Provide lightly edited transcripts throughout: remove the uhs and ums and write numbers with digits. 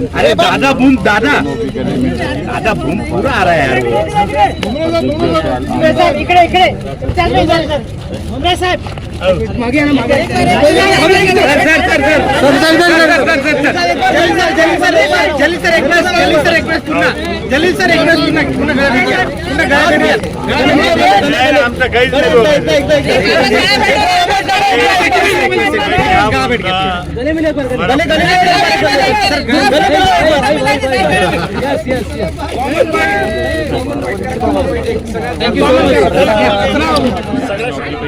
अरे दादा बूम, दादा दादा बूम पूरा आ रहा है यार। इकडे इकडे भुमरे साहेब मागे ना मागे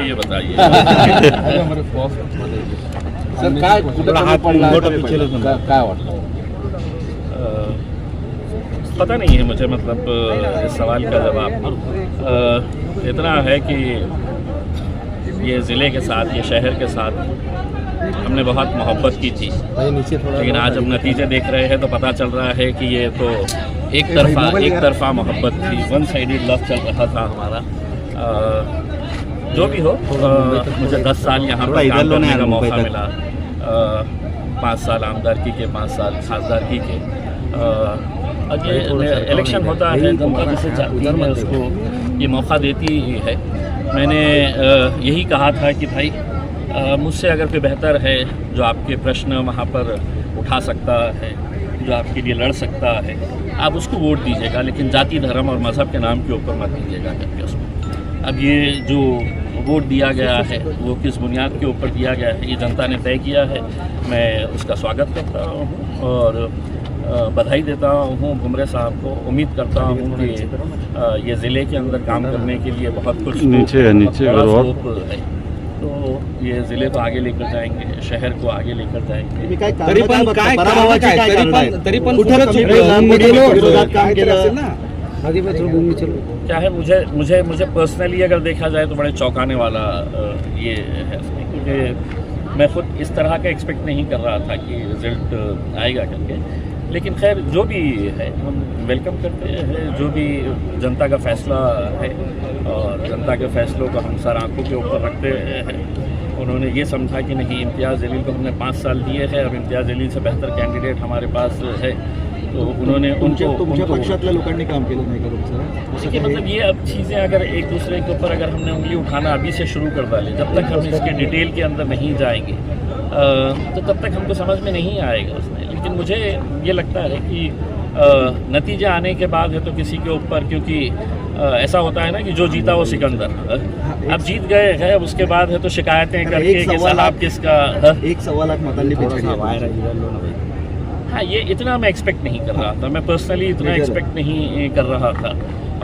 ये बताइए सर काय वाटतं? पता नहीं है मुझे, मतलब इस सवाल का जवाब इतना है कि ये ज़िले के साथ, ये शहर के साथ हमने बहुत मोहब्बत की थी, लेकिन आज हम नतीजे देख रहे हैं तो पता चल रहा है कि ये तो एक तरफा मोहब्बत थी, वन साइडेड लव चल रहा था हमारा। जो भी हो, मुझे 10 साल यहाँ पर काम करने का मौका मिला, 5 साल आमदारकी के, 5 साल खासदारकी के। और ये इलेक्शन होता है, जनता जिसे चाहती है उसको ये मौका देती ही है। मैंने यही कहा था कि भाई मुझसे अगर कोई बेहतर है जो आपके प्रश्न वहाँ पर उठा सकता है, जो आपके लिए लड़ सकता है, आप उसको वोट दीजिएगा, लेकिन जाति धर्म और मज़हब के नाम के ऊपर मत दीजिएगा करके उसको। अब ये जो वोट दिया गया है वो किस बुनियाद के ऊपर दिया गया है ये जनता ने तय किया है। मैं उसका स्वागत करता हूँ और बधाई देता हूँ भुमरे साहब को। उम्मीद करता हूँ कि ये ज़िले के अंदर काम करने के लिए बहुत कुछ नीचे है, तो ये ज़िले को आगे लेकर जाएंगे, शहर को आगे लेकर जाएंगे। क्या है, मुझे पर्सनली अगर देखा जाए तो बड़े चौंकाने वाला ये है, क्योंकि मैं खुद इस तरह का एक्सपेक्ट नहीं कर रहा था कि रिजल्ट आएगा करके। लेकिन खैर जो भी है हम वेलकम करते हैं, जो भी जनता का फैसला है, और जनता के फैसलों को हम सर आंखों के ऊपर रखते हैं। उन्होंने ये समझा कि नहीं, इम्तियाज़ जलील को हमने 5 साल दिए हैं, अब इम्तियाज़ जलील से बेहतर कैंडिडेट हमारे पास है, तो उन्होंने उनके पक्षातल्या लोकांनी काम केलं नाही करून सर। देखिए, मतलब ये अब चीज़ें अगर एक दूसरे के ऊपर अगर हमने उंगली उठाना अभी से शुरू कर डाले, जब तक हम इसके डिटेल के अंदर नहीं जाएंगे तो तब तक हमको समझ में नहीं आएगा उसमें। लेकिन मुझे ये लगता है कि नतीजे आने के बाद है तो किसी के ऊपर, क्योंकि ऐसा होता है ना कि जो जीता वो सिकंदर, अब जीत गए हैं, अब उसके बाद है तो शिकायतें करके कि साल आप किसका 1.25 लाख मतांनी हाँ, ये इतना मैं एक्सपेक्ट नहीं कर रहा था, मैं पर्सनली इतना एक्सपेक्ट नहीं कर रहा था।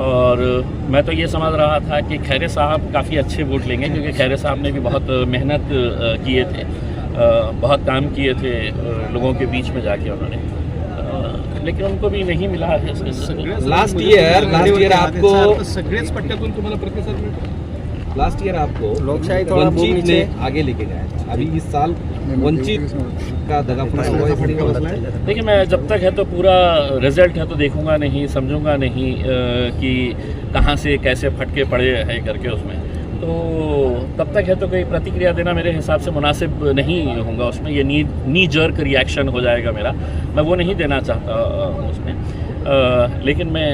और मैं तो ये समझ रहा था कि खैरे साहब काफ़ी अच्छे वोट लेंगे, क्योंकि खैरे साहब ने भी बहुत मेहनत किए थे, बहुत काम किए थे लोगों के बीच में जाके उन्होंने, लेकिन उनको भी नहीं मिला है। लास्ट ईयर आपको सगळेच पट्ट्यातून तुम्हाला प्रतिसाद मिळतो। लास्ट ईयर आपको वंचित ने आगे लेके गया, अभी इस साल वंचित का दगाफड़ा हुआ है। देखिए, मैं जब तक है तो पूरा रिजल्ट है तो देखूंगा नहीं, समझूंगा नहीं कि कहाँ से कैसे फटके पड़े हैं करके उसमें, तो तब तक है तो कोई प्रतिक्रिया देना मेरे हिसाब से मुनासिब नहीं होगा उसमें। ये नी जर्क रिएक्शन हो जाएगा मेरा, मैं वो नहीं देना चाहता उसमें। लेकिन मैं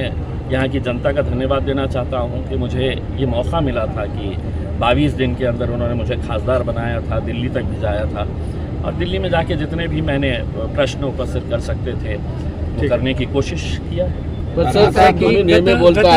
यहाँ की जनता का धन्यवाद देना चाहता हूँ कि मुझे ये मौका मिला था कि 22 दिन के अंदर उन्होंने मुझे खासदार बनाया था, दिल्ली तक भिजाया था, और दिल्ली में जाके जितने भी मैंने प्रश्न उपस्थित कर सकते थे वो करने की कोशिश किया।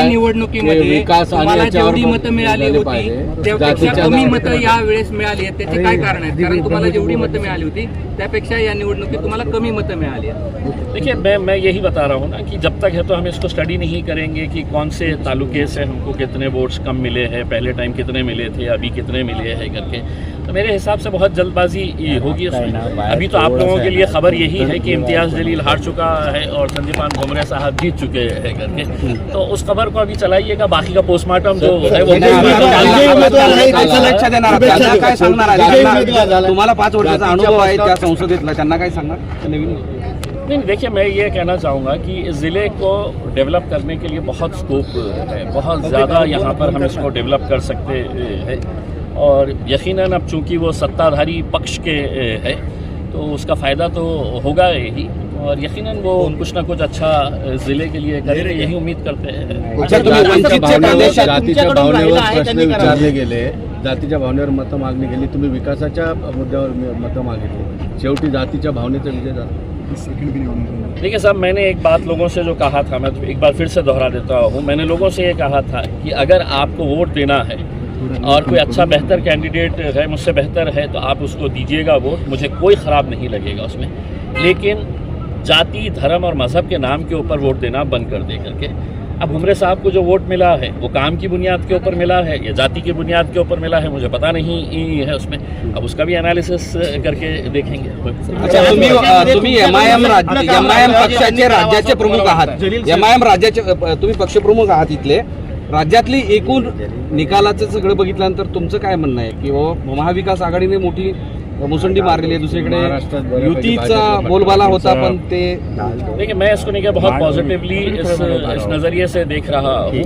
निवडणुकीमध्ये तुम्हाला जेवढी मतं मिळाली होती त्यापेक्षा कमी मतं या वेळेस मिळाली आहेत, त्याचे काय कारण आहेत? कारण तुम्हाला जेवढी मतं मिळाली होती त्यापेक्षा या निवडणुकीत तुम्हाला कमी मतं मिळाली आहेत। देखिए, मैं यही बता रहा हूँ ना कि जब तक है तो हम इसको स्टडी नहीं करेंगे कि कौन से तालुके से हमको कितने वोट्स कम मिले हैं, पहले टाइम कितने मिले थे, अभी कितने मिले हैं करके, तो मेरे हिसाब से बहुत जल्दबाजी होगी उसमें। अभी तो आप लोगों के लिए खबर यही है कि इम्तियाज़ जलील हार चुका है और संदीपान घुमरे साहब जीत चुके हैं करके, तो उस खबर को अभी चलाइएगा। बाकी का पोस्टमार्टम जो है वो लक्ष देणार त्यांना काय सांगणार आहे? तुम्हाला 5 वर्षाचा अनुभव आहे त्या संसदेतला, त्यांना काय सांगणार नवीन? नहीं, देखिए मैं ये कहना चाहूँगा कि इस ज़िले को डेवलप करने के लिए बहुत स्कोप है, बहुत ज़्यादा यहाँ पर हम इसको डेवलप कर सकते हैं। और यकीनन अब चूँकि वो सत्ताधारी पक्ष के है तो उसका फ़ायदा तो होगा ही, और यकीनन वो कुछ ना कुछ अच्छा ज़िले के लिए करेंगे, यही उम्मीद करते हैं। अच्छा, तुम्ही वंचितच्या प्रदेशात जातीच्या भावनेवर प्रश्न विचारले गेले, जातीच्या भावनेवर मतं मागणी गेली, तुम्ही विकासाच्या मुद्द्यावर मतं मागितली, शेवटी जातीच्या भावनेचा विजय झाला। देखिए साहब, मैंने एक बात लोगों से जो कहा था, मैं एक बार फिर से दोहरा देता हूँ। मैंने लोगों से ये कहा था कि अगर आपको वोट देना है और कोई अच्छा बेहतर कैंडिडेट है, मुझसे बेहतर है, तो आप उसको दीजिएगा वोट, मुझे कोई ख़राब नहीं लगेगा उसमें। लेकिन जाति, धर्म और मज़हब के नाम के ऊपर वोट देना बंद कर दे करके। अब घुमरे साहब को जो वोट मिला है वो काम की बुनियाद के ऊपर मिला है या जाति की बुनियाद के ऊपर मिला है, मुझे पता नहीं है उसमें। अब उसका भी एनालिसिस करके देखेंगे। अच्छा, तुम्ही एमआयएम पक्षाचे राज्याचे प्रमुख आहात, एमआयएम राज्याचे तुम्ही पक्षप्रमुख आहात इथले, राज्यातली एकूण निकालाचं सगळं बघितल्यानंतर तुमचं काय म्हणणं आहे की महाविकास आघाडीने मोठी मुसंडी मारलेली आहे, दुसरीकडे युतीचा बोलबाला होता पण ते? देखिए, मैं इसको नहीं बहुत पॉजिटिवली इस नज़रिए से देख रहा हूँ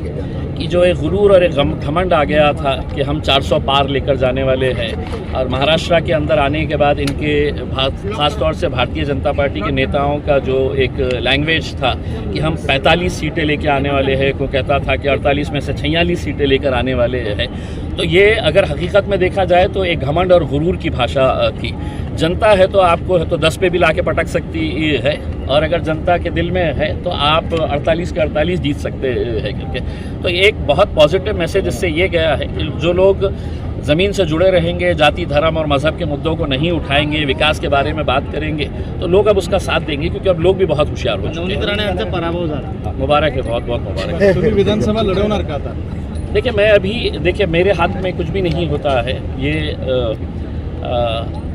कि जो एक गुरूर और एक घमंड आ गया था कि हम 400 पार लेकर जाने वाले हैं, और महाराष्ट्र के अंदर आने के बाद इनके ख़ास तौर से भारतीय जनता पार्टी के नेताओं का जो एक लैंग्वेज था कि हम 45 सीटें लेकर आने वाले हैं, को कहता था कि 48 में से 46 सीटें लेकर आने वाले हैं, तो ये अगर हकीकत में देखा जाए तो एक घमंड और गुरूर की भाषा थी। जनता है तो आपको तो 10 पे भी लाके पटक सकती है, और अगर जनता के दिल में है तो आप 48 के 48 जीत सकते हैं करके। तो एक बहुत पॉजिटिव मैसेज इससे ये गया है कि जो लोग ज़मीन से जुड़े रहेंगे, जाति, धर्म और मज़हब के मुद्दों को नहीं उठाएंगे, विकास के बारे में बात करेंगे, तो लोग अब उसका साथ देंगे, क्योंकि अब लोग भी बहुत होशियार हो चुके हैं। पराभव झाला, मुबारक है, बहुत बहुत मुबारक है। तुम्ही विधानसभा लढवणार का आता? देखिए, मैं अभी देखिए मेरे हाथ में कुछ भी नहीं होता है, ये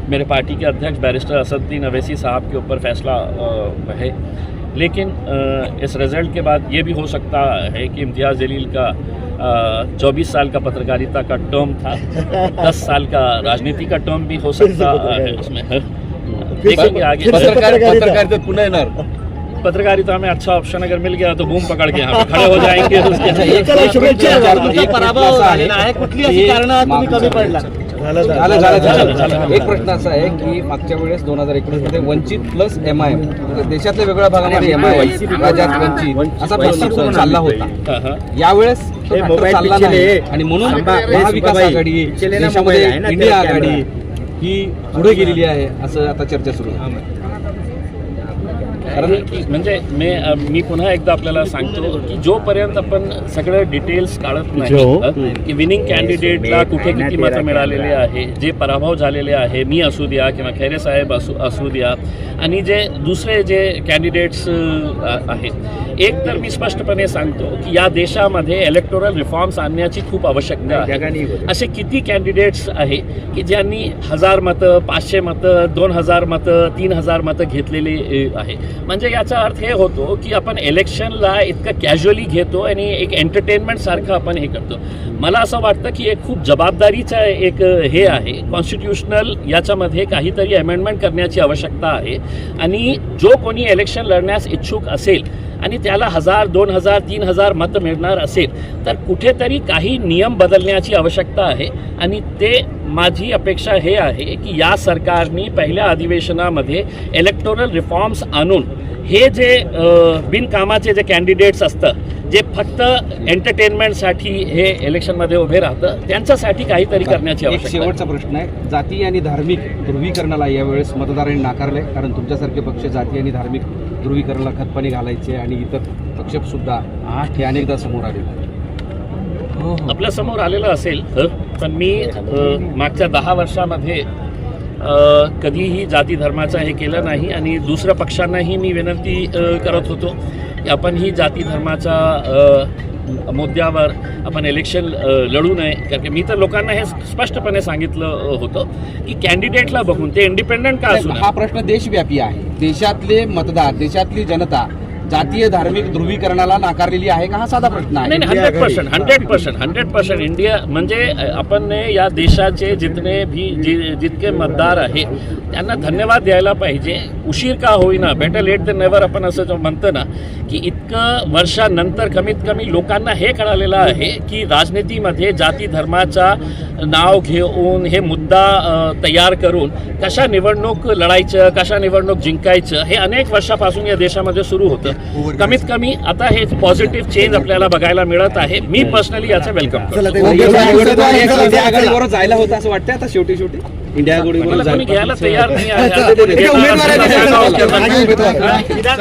मेरे पार्टी के अध्यक्ष बैरिस्टर असदुद्दीन अवैसी साहब के ऊपर फैसला है। लेकिन इस रिज़ल्ट के बाद ये भी हो सकता है कि इम्तियाज़ जलील का 24 साल का पत्रकारिता का टर्म था, 10 साल का राजनीति का टर्म भी हो सकता है उसमें। देखेंगे आगे। पत्रकारिता पुन्हा येणार, पत्रकारिता में अच्छा ऑप्शन अगर मिल गया तो बूम पकड़ के यहाँ पे खड़े हो जाएंगे। एक पराभव झालेला आहे, कुठली अशी कारणं तुम्ही कमी पडला? झालं। एक प्रश्न असा आहे की मागच्या वेळेस 2019 मध्ये वंचित प्लस एमआयएम, देशातल्या वेगळ्या भागामध्ये एमआयएम, राज्यात वंचित असा फॅक्टर चालला होता, यावेळेस तो फॅक्टर चालला नाही, आणि म्हणून महाविकास आघाडी, देशामध्ये इंडिया आघाडी ही पुढे गेलेली आहे असं आता चर्चा सुरू आहे। कारण म्हणजे मी पुन्हा एकदा आपल्याला सांगतो की जोपर्यंत आपण सगळं डिटेल्स काढत नाही की विनिंग कॅन्डिडेटला कुठे किती मतं मिळालेले आहे, जे पराभव झालेले आहे, मी असू द्या किंवा खैरे साहेब असू द्या, आणि जे दुसरे जे कॅन्डिडेट्स आहेत, एक तर मी स्पष्टपणे सांगतो की या देशामध्ये इलेक्टोरल रिफॉर्म्स आणण्याची खूप आवश्यकता आहे। असे किती कॅन्डिडेट्स आहे की ज्यांनी 1000 मतं, 500 मतं, 2000 मतं, 3000 मतं घेतलेली आहे। म्हणजे याचा अर्थ हे होतो की आपण इलेक्शनला इतकं कॅज्युअली घेतो आणि एक एंटरटेनमेंट सारखं आपण हे करतो। मला असं वाटतं की एक खूप जबाबदारीचा एक हे आहे, कॉन्स्टिट्यूशनल याच्यामध्ये काहीतरी अमेंडमेंट करण्याची आवश्यकता आहे, आणि जो कोणी इलेक्शन लढण्यास इच्छुक असेल आणि त्याला 1000, 2000, 3000 मतं मिळणार असेल तर कुठेतरी काही नियम बदलण्याची आवश्यकता आहे। आणि ते माझी अपेक्षा हे आहे की या सरकारने पहिल्या अधिवेशनामध्ये इलेक्टोरल रिफॉर्म्स आणून हे जे बिनकामाचे जे कॅन्डिडेट्स असतात, जे फक्त एंटरटेनमेंटसाठी हे इलेक्शनमध्ये उभे राहतं, त्यांच्यासाठी काहीतरी करण्याची एक आवश्यकता आहे। शेवटचा प्रश्न आहे, जाती आणि धार्मिक ध्रुवीकरणाला यावेळेस मतदारांनी नाकारले, कारण तुमच्यासारखे पक्ष जाती आणि धार्मिक ध्रुवीकरणाला खतपाणी घालायचे आणि इतर पक्ष सुद्धा हे अनेकदा समोर आले। आपल्या समोर आलेलं असेल, पण मी मागच्या 10 वर्षामध्ये कधीही जाती धर्माचं हे केलं नाही, आणि दुसऱ्या पक्षांनाही मी विनंती करत होतो की आपण ही जाती धर्माचा मुद्द्यावर आपण इलेक्शन लढू नये. कारण की मी तर लोकांना हे स्पष्टपणे सांगितलं होतं की कॅन्डिडेटला बघून ते इंडिपेंडंट का असू नये. हा प्रश्न देशव्यापी आहे. देशातले मतदार, देशातली जनता जातीय धार्मिक ध्रुवीकरणाला नाकारलेली आहे का, हा साधा प्रश्न आहे. नाही 100% इंडिया म्हणजे आपण या देशाचे जितके मतदार आहेत त्यांना धन्यवाद द्यायला पाहिजे. उशीर का होईना, बेटर लेट देन नेव्हर आपण असं जो म्हणतो ना, की इतकं वर्षानंतर कमीत कमी लोकांना हे कळालेलं आहे की राजनीतीमध्ये जाती धर्माचा नाव घेऊन हे मुद्दा तयार करून कशा निवडणूक लढायचं, कशा निवडणूक जिंकायचं हे अनेक वर्षापासून या देशामध्ये सुरू होतं. कमीत कमी आता हे पॉझिटिव्ह चेंज आपल्याला बघायला मिळत आहे. मी पर्सनली याचं वेलकम करतो. इंडिया आघाडीबरोबर जायला होतं असं वाटतंय आता शेवटी इंडिया आघाडीबरोबर मला कोणी घ्यायला तयार नाही उमेदवार आहे.